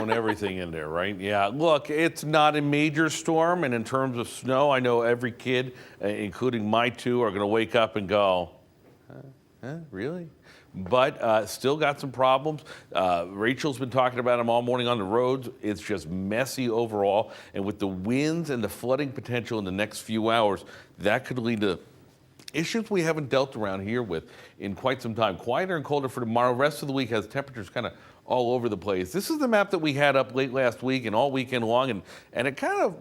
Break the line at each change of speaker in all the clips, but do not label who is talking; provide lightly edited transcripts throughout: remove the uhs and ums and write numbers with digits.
And everything in there, right? Yeah, look, it's not a major storm, and in terms of snow, I know every kid, including my two, are going to wake up and go, really? But still got some problems. Rachel's been talking about them all morning on the roads. It's just messy overall, and with the winds and the flooding potential in the next few hours, that could lead to issues we haven't dealt around here with in quite some time. Quieter and colder for tomorrow. Rest of the week has temperatures kind of all over the place. This is the map that we had up late last week and all weekend long, and it kind of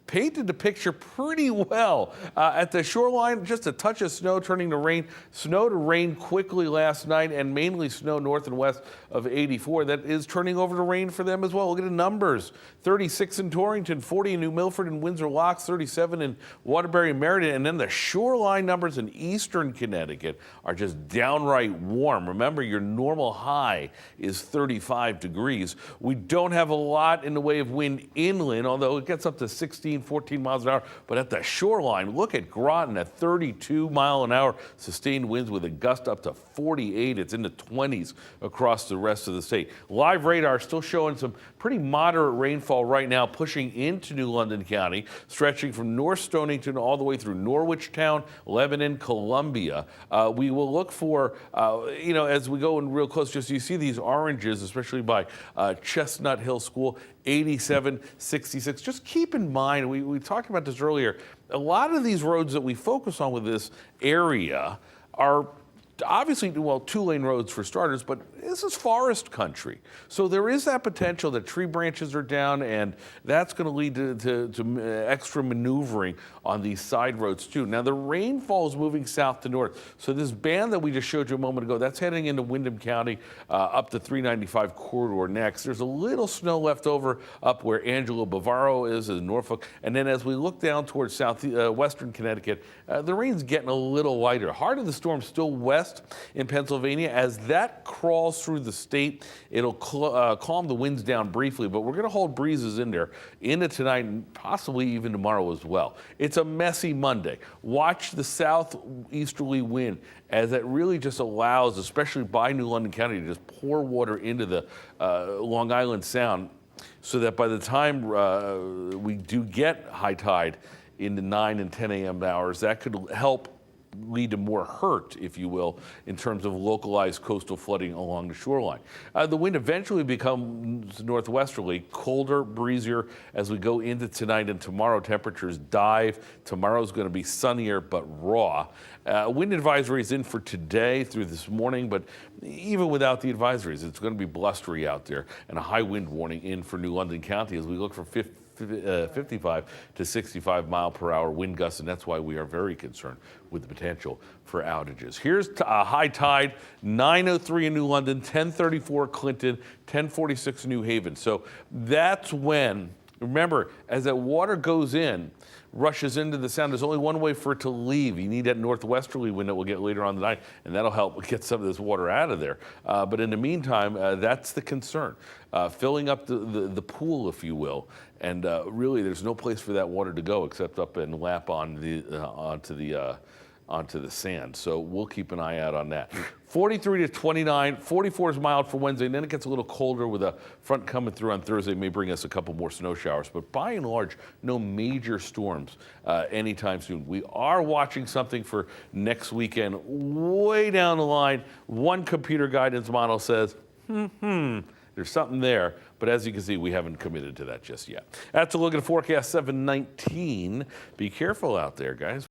painted the picture pretty well. At the shoreline, just a touch of snow turning to rain. Snow to rain quickly last night, and mainly snow north and west of 84. That is turning over to rain for them as well. Look at the numbers. 36 in Torrington, 40 in New Milford and Windsor Locks, 37 in Waterbury and Meriden. And then the shoreline numbers in eastern Connecticut are just downright warm. Remember, your normal high is 35 degrees. We don't have a lot in the way of wind inland, although it gets up to 16, 14 miles an hour. But at the shoreline, look at Groton at 32 mile an hour sustained winds with a gust up to 48. It's in the 20s across the rest of the state. Live radar still showing some pretty moderate rainfall right now, pushing into New London County, stretching from North Stonington all the way through Norwich Town, Lebanon, Columbia. We will look for, as we go in real close, just you see these oranges, especially by Chestnut Hill School, 87, 66. Just keep in mind, we talked about this earlier, a lot of these roads that we focus on with this area are obviously, well, two-lane roads for starters, but this is forest country. So there is that potential that tree branches are down, and that's going to lead to extra maneuvering on these side roads too. Now, the rainfall is moving south to north. So this band that we just showed you a moment ago, that's heading into Windham County up the 395 corridor next. There's a little snow left over up where Angelo Bavaro is in Norfolk. And then as we look down towards western Connecticut, the rain's getting a little lighter. Heart of the storm still west in Pennsylvania. As that crawls through the state, it'll calm the winds down briefly, but we're going to hold breezes in there into tonight and possibly even tomorrow as well. It's a messy Monday. Watch the southeasterly wind as it really just allows, especially by New London County, to just pour water into the Long Island Sound, so that by the time we do get high tide in the 9 and 10 a.m. hours, that could help lead to more hurt, if you will, in terms of localized coastal flooding along the shoreline. The wind eventually becomes northwesterly, colder, breezier as we go into tonight and tomorrow. Temperatures dive. Tomorrow's going to be sunnier but raw. Wind advisory is in for today through this morning, but even without the advisories, it's going to be blustery out there, and a high wind warning in for New London County as we look for 55 to 65 mile per hour wind gusts, and that's why we are very concerned with the potential for outages. Here's a high tide, 9:03 in New London, 10:34 Clinton, 10:46 New Haven. So that's when, remember, as that water goes in, rushes into the Sound, there's only one way for it to leave. You need that northwesterly wind that we'll get later on tonight, and that'll help get some of this water out of there. But in the meantime, that's the concern. Filling up the pool, if you will, and really there's no place for that water to go except up and lap on onto the sand. So we'll keep an eye out on that. 43 to 29, 44 is mild for Wednesday, and then it gets a little colder with a front coming through on Thursday. It may bring us a couple more snow showers, but by and large, no major storms anytime soon. We are watching something for next weekend way down the line. One computer guidance model says, there's something there, but as you can see, we haven't committed to that just yet. That's a look at the forecast, 7:19. Be careful out there, guys.